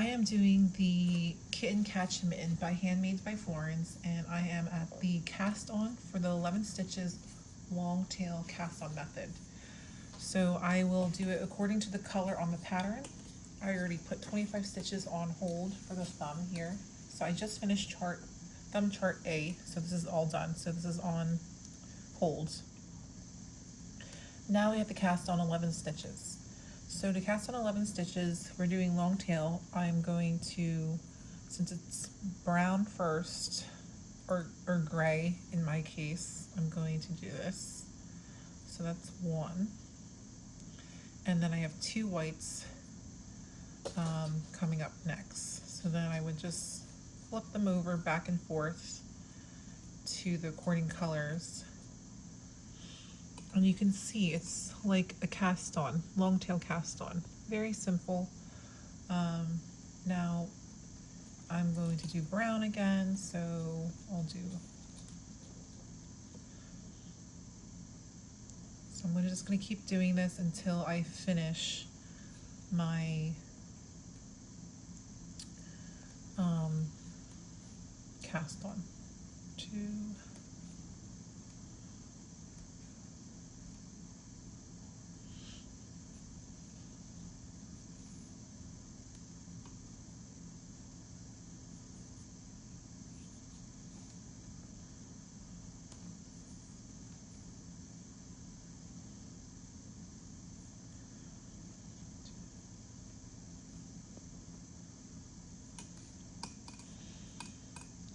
I am doing the Kitten Catch Mitten by Handmade by Florence, and I am at the cast on for the 11 stitches long tail cast on method. So I will do it according to the color on the pattern. I already put 25 stitches on hold for the thumb here. So I just finished thumb chart A, so this is all done. So this is on hold. Now we have to cast on 11 stitches. So to cast on 11 stitches, we're doing long tail. I'm going to, since it's brown first, or gray in my case, I'm going to do this. So that's one. And then I have two whites coming up next. So then I would just flip them over back and forth to the according colors. And you can see it's like a cast on, long tail cast on. Very simple. Now I'm going to do brown again, so I'll do. So I'm just going to keep doing this until I finish my cast on. Two.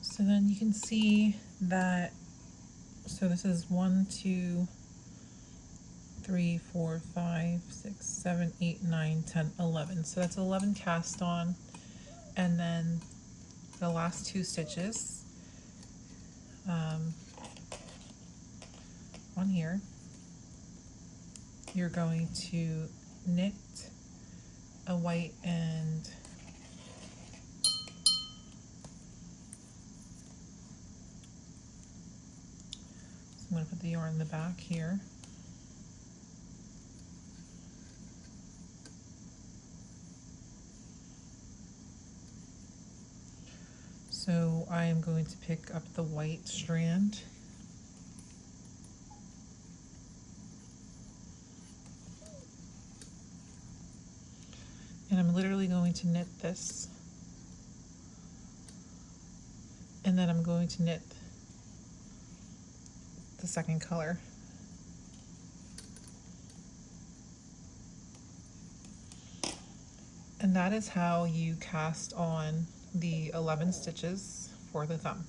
So then you can see that, so this is 1, 2, 3, 4, 5, 6, 7, 8, 9, 10, 11. So that's 11 cast on. And then the last two stitches on here, you're going to knit a white and I'm going to put the yarn in the back here. So I am going to pick up the white strand. And I'm literally going to knit this. And then I'm going to knit the second color. And that is how you cast on the 11 stitches for the thumb.